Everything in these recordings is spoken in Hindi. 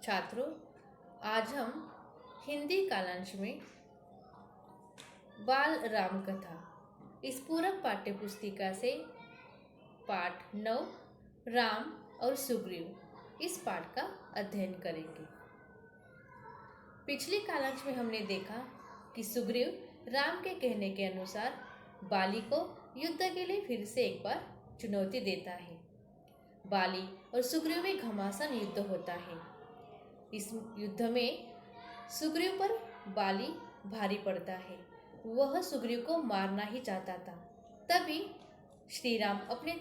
छात्रों, आज हम हिंदी कालांश में बाल राम कथा इस पूरक पाठ्य पुस्तिका से पाठ 9 राम और सुग्रीव इस पाठ का अध्ययन करेंगे। पिछले कालांश में हमने देखा कि सुग्रीव राम के कहने के अनुसार बाली को युद्ध के लिए फिर से एक बार चुनौती देता है। बाली और सुग्रीव में घमासान युद्ध होता है। इस युद्ध में सुग्रीव पर बाली भारी पड़ता है। वह सुग्रीव को मारना ही चाहता था। तभी श्री राम अपने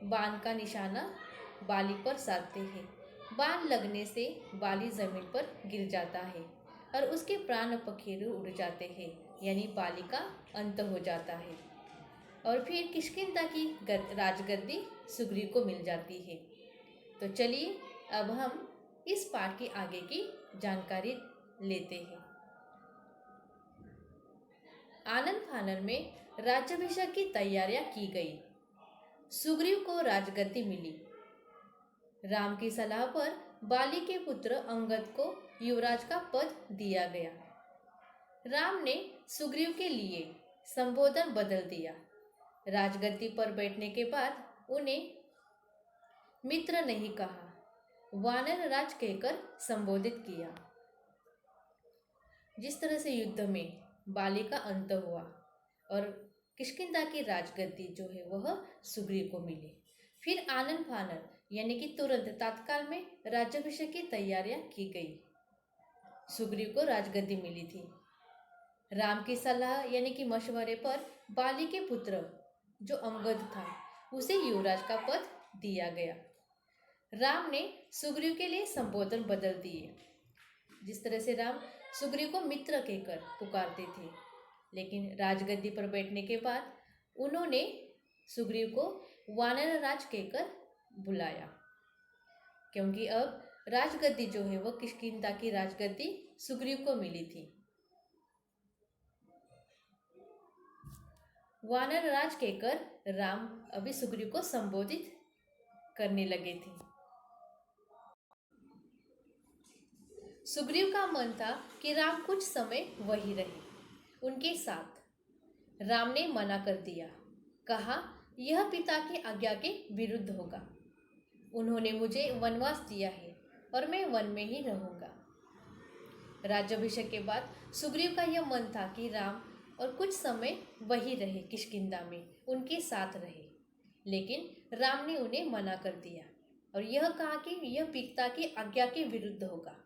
बाण का निशाना बाली पर साधते हैं। बाण लगने से बाली जमीन पर गिर जाता है और उसके प्राण पखेरु उड़ जाते हैं, यानी बाली का अंत हो जाता है। और फिर किष्किंधा की राजगद्दी सुग्रीव को मिल जाती है। तो चलिए अब हम इस पाठ की आगे की जानकारी लेते हैं। आनन फानन में राज्याभिषेक की तैयारियां की गई। सुग्रीव को राजगद्दी मिली। राम की सलाह पर बाली के पुत्र अंगद को युवराज का पद दिया गया। राम ने सुग्रीव के लिए संबोधन बदल दिया। राजगद्दी पर बैठने के बाद उन्हें मित्र नहीं कहा, वानर राज कहकर संबोधित किया। जिस तरह से युद्ध में बाली का अंत हुआ और किष्किंधा की राजगद्दी जो है वह सुग्रीव को मिली। फिर आनन फानन यानी कि तुरंत तात्काल में राज्याभिषेक की तैयारियां की गई। सुग्रीव को राजगद्दी मिली थी। राम की सलाह यानी कि मशवरे पर बाली के पुत्र जो अंगद था उसे युवराज का पद दिया गया। राम ने सुग्रीव के लिए संबोधन बदल दिए। जिस तरह से राम सुग्रीव को मित्र कहकर पुकारते थे, लेकिन राजगद्दी पर बैठने के बाद उन्होंने सुग्रीव को वानर राज कहकर बुलाया, क्योंकि अब राजगद्दी जो है वह किष्किंधा की राजगद्दी सुग्रीव को मिली थी। वानर राज कहकर राम अभी सुग्रीव को संबोधित करने लगे थे। सुग्रीव का मन था कि राम कुछ समय वही रहे, उनके साथ। राम ने मना कर दिया, कहा यह पिता की आज्ञा के विरुद्ध होगा। उन्होंने मुझे वनवास दिया है और मैं वन में ही रहूंगा। राज्याभिषेक के बाद सुग्रीव का यह मन था कि राम और कुछ समय वही रहे, किष्किंधा में उनके साथ रहे, लेकिन राम ने उन्हें मना कर दिया और यह कहा कि यह पिता की आज्ञा के विरुद्ध होगा,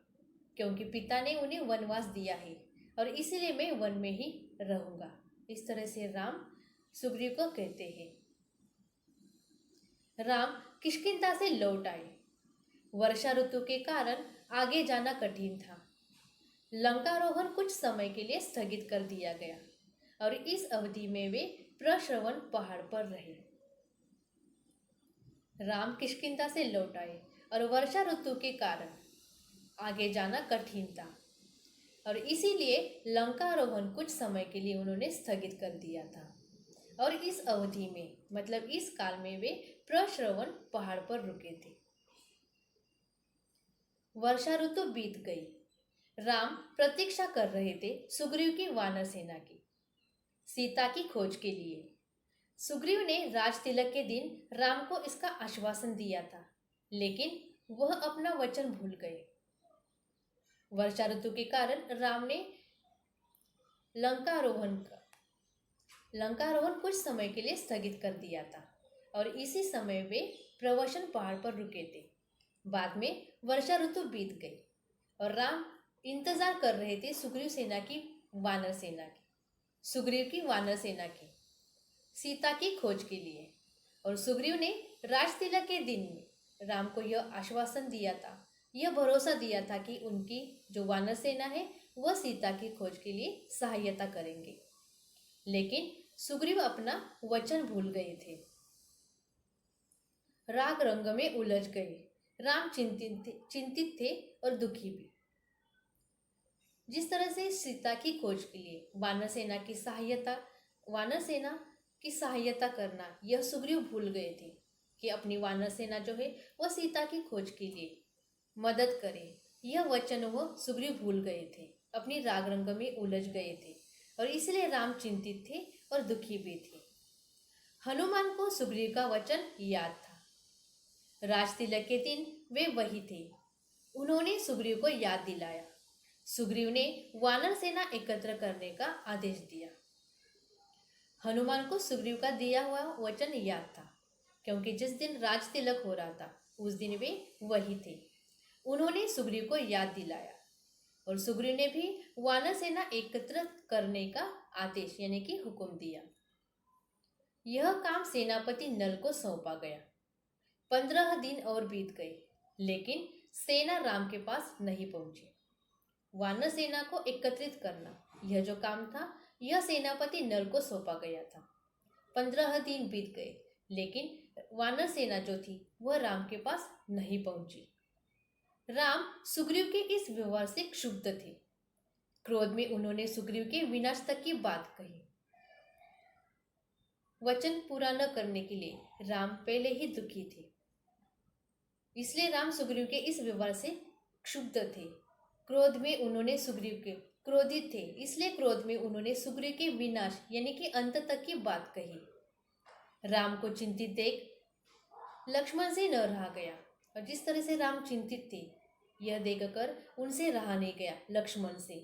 क्योंकि पिता ने उन्हें वनवास दिया है और इसीलिए मैं वन में ही रहूंगा। इस तरह से राम सुग्रीव को कहते हैं। राम किष्किंधा से लौट आए। वर्षा ऋतु के कारण आगे जाना कठिन था। लंकारोहण कुछ समय के लिए स्थगित कर दिया गया और इस अवधि में वे प्रश्रवण पहाड़ पर रहे। राम किष्किंधा से लौट आए और वर्षा ऋतु के कारण आगे जाना कठिन था और इसीलिए लंकारोहण कुछ समय के लिए उन्होंने स्थगित कर दिया था। और इस अवधि में मतलब इस काल में वे प्रश्रवण पहाड़ पर रुके थे। वर्षा ऋतु बीत गई। राम प्रतीक्षा कर रहे थे सुग्रीव की वानर सेना की, सीता की खोज के लिए। सुग्रीव ने राज तिलक के दिन राम को इसका आश्वासन दिया था, लेकिन वह अपना वचन भूल गए। वर्षा ऋतु के कारण राम ने लंकारोहण कुछ समय के लिए स्थगित कर दिया था और इसी समय वे प्रवसन पहाड़ पर रुके थे। बाद में वर्षा ऋतु बीत गई और राम इंतजार कर रहे थे सुग्रीव की वानर सेना की सीता की खोज के लिए। और सुग्रीव ने राज तिलक के दिन में राम को यह आश्वासन दिया था, यह भरोसा दिया था कि उनकी जो वानर सेना है वह सीता की खोज के लिए सहायता करेंगे, लेकिन सुग्रीव अपना वचन भूल गए थे। राग रंग में उलझ गए। राम चिंतित थे और दुखी भी। जिस तरह से सीता की खोज के लिए वानर सेना की सहायता करना यह सुग्रीव भूल गए थे कि अपनी वानर सेना जो है वह सीता की खोज के लिए मदद करे, यह वचन वह सुग्रीव भूल गए थे, अपनी राग रंग में उलझ गए थे और इसलिए राम चिंतित थे और दुखी भी थे। हनुमान को सुग्रीव का वचन याद था। राज तिलक के दिन वे वही थे। उन्होंने सुग्रीव को याद दिलाया। सुग्रीव ने वानर सेना एकत्र करने का आदेश दिया। हनुमान को सुग्रीव का दिया हुआ वचन याद था, क्योंकि जिस दिन राज तिलक हो रहा था उस दिन वे वही थे। उन्होंने सुग्रीव को याद दिलाया और सुग्रीव ने भी वानर सेना एकत्र करने का आदेश यानी कि हुक्म दिया। यह काम सेनापति नल को सौंपा गया। 15 दिन और बीत गए, लेकिन सेना राम के पास नहीं पहुंची। वानर सेना को एकत्रित करना, यह जो काम था, यह सेनापति नल को सौंपा गया था। 15 दिन बीत गए, लेकिन वानर सेना जो थी वह राम के पास नहीं पहुंची। राम सुग्रीव के इस व्यवहार से क्षुब्ध थे। क्रोध में उन्होंने सुग्रीव के विनाश तक की बात कही। वचन पूरा न करने के लिए राम पहले ही दुखी थे, इसलिए राम सुग्रीव के इस व्यवहार से क्षुब्ध थे। क्रोध में उन्होंने सुग्रीव के क्रोधित थे, इसलिए क्रोध में उन्होंने सुग्रीव के विनाश यानी कि अंत तक की बात कही। राम को चिंतित देख लक्ष्मण से न रहा गया, और जिस तरह से राम चिंतित थे यह देखकर उनसे रहा नहीं गया लक्ष्मण से,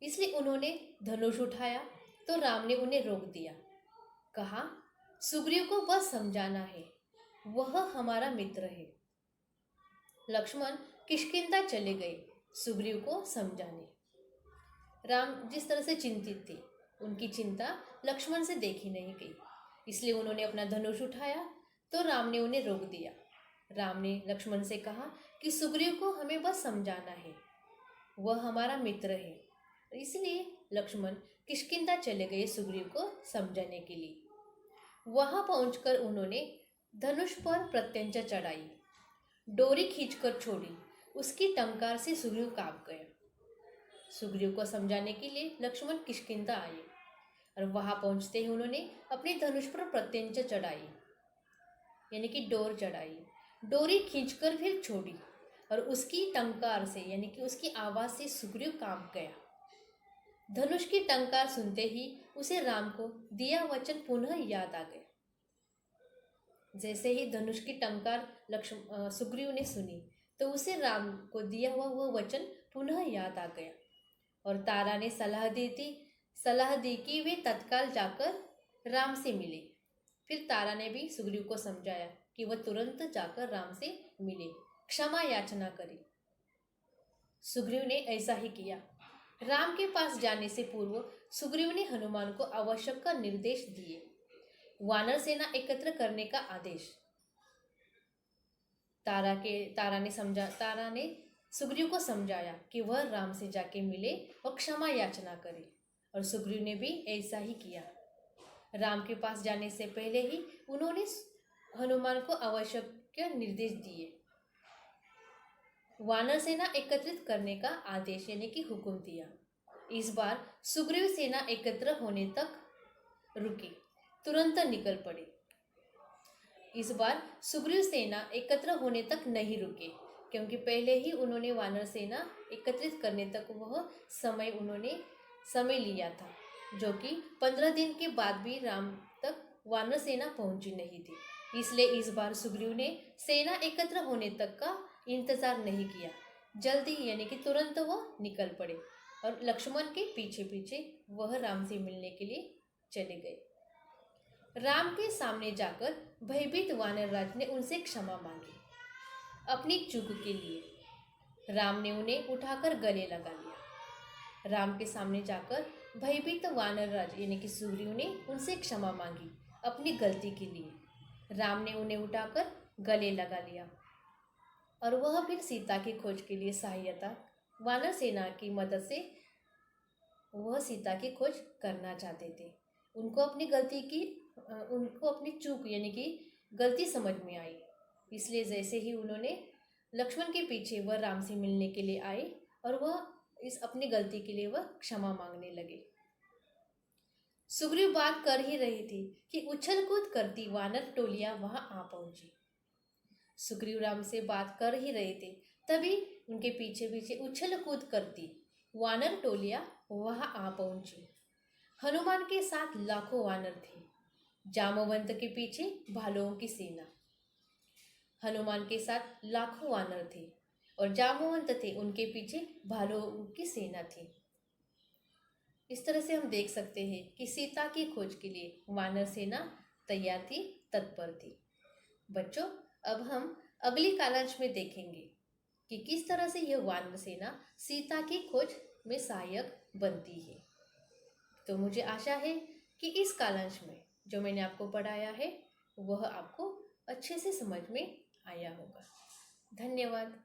इसलिए उन्होंने धनुष उठाया तो राम ने उन्हें रोक दिया। कहा, सुग्रीव को बस समझाना है, वह हमारा मित्र है। लक्ष्मण किष्किंधा चले गए सुग्रीव को समझाने। राम जिस तरह से चिंतित थे, उनकी चिंता लक्ष्मण से देखी नहीं गई, इसलिए उन्होंने अपना धनुष उठाया तो राम ने उन्हें रोक दिया। राम ने लक्ष्मण से कहा कि सुग्रीव को हमें बस समझाना है, वह हमारा मित्र है। इसलिए लक्ष्मण किष्किंधा चले गए सुग्रीव को समझाने के लिए। वहां पहुंचकर उन्होंने धनुष पर प्रत्यंचा चढ़ाई, डोरी खींचकर छोड़ी, उसकी टंकार से सुग्रीव कांप गया। सुग्रीव को समझाने के लिए लक्ष्मण किष्किंधा आए और वहां पहुंचते ही उन्होंने अपने धनुष पर प्रत्यंचा चढ़ाई यानी कि डोर चढ़ाई, डोरी खींचकर फिर छोड़ी और उसकी टंकार से यानी कि उसकी आवाज से सुग्रीव कांप गया। धनुष की टंकार सुनते ही उसे राम को दिया वचन पुनः याद आ गया। जैसे ही धनुष की टंकार सुग्रीव ने सुनी तो उसे राम को दिया हुआ वह वचन पुनः याद आ गया और तारा ने सलाह दी कि वे तत्काल जाकर राम से मिले। फिर तारा ने भी सुग्रीव को समझाया कि वह तुरंत जाकर राम से मिले, क्षमा याचना करे। सुग्रीव ने ऐसा ही किया। राम के पास जाने से पूर्व सुग्रीव ने हनुमान को आवश्यक का निर्देश दिए, वानर सेना एकत्र करने का आदेश। तारा ने सुग्रीव को समझाया कि वह राम से जाके मिले और क्षमा याचना करे, और सुग्रीव ने भी ऐसा ही किया। राम के पास जाने से पहले ही उन्होंने हनुमान को आवश्यक निर्देश दिए, वानर सेना एकत्रित करने का आदेश यानी कि हुक्म दिया। इस बार सुग्रीव सेना एकत्र होने तक रुके, तुरंत निकल पड़े। इस बार सुग्रीव सेना एकत्र होने तक नहीं रुके, क्योंकि पहले ही उन्होंने वानर सेना एकत्रित करने तक वह समय लिया था, जो कि 15 दिन के बाद भी राम तक वानर सेना पहुंची नहीं थी। इसलिए इस बार सुग्रीव ने सेना एकत्र होने तक का इंतजार नहीं किया, जल्दी यानी कि तुरंत वह निकल पड़े और लक्ष्मण के पीछे पीछे वह राम से मिलने के लिए चले गए। राम के सामने जाकर भयभीत वानरराज ने उनसे क्षमा मांगी अपनी चूक के लिए। राम ने उन्हें उठाकर गले लगा लिया। राम के सामने जाकर भयभीत वानरराज यानी कि सुग्रीव ने उनसे क्षमा मांगी अपनी गलती के लिए। राम ने उन्हें उठाकर गले लगा लिया और वह फिर सीता की खोज के लिए सहायता वानर सेना की मदद से वह सीता की खोज करना चाहते थे। उनको अपनी चूक यानी कि गलती समझ में आई, इसलिए जैसे ही उन्होंने लक्ष्मण के पीछे वह राम से मिलने के लिए आए और वह इस अपनी गलती के लिए वह क्षमा मांगने लगे। सुग्रीव बात कर ही रही थी कि उछल कूद करती वानर टोलियां वहां आ पहुंची। सुग्रीव राम से बात कर ही रहे थे तभी उनके पीछे पीछे उछल कूद करती वानर टोलियां वहां आ पहुंची। हनुमान के साथ लाखों वानर थे। जामवंत के पीछे भालुओं की सेना। हनुमान के साथ लाखों वानर थे और जामवंत थे, उनके पीछे भालुओं की सेना थी। इस तरह से हम देख सकते हैं कि सीता की खोज के लिए वानर सेना तैयार थी, तत्पर थी। बच्चों, अब हम अगली कालांश में देखेंगे कि किस तरह से यह वानर सेना सीता की खोज में सहायक बनती है। तो मुझे आशा है कि इस कालांश में जो मैंने आपको पढ़ाया है वह आपको अच्छे से समझ में आया होगा। धन्यवाद।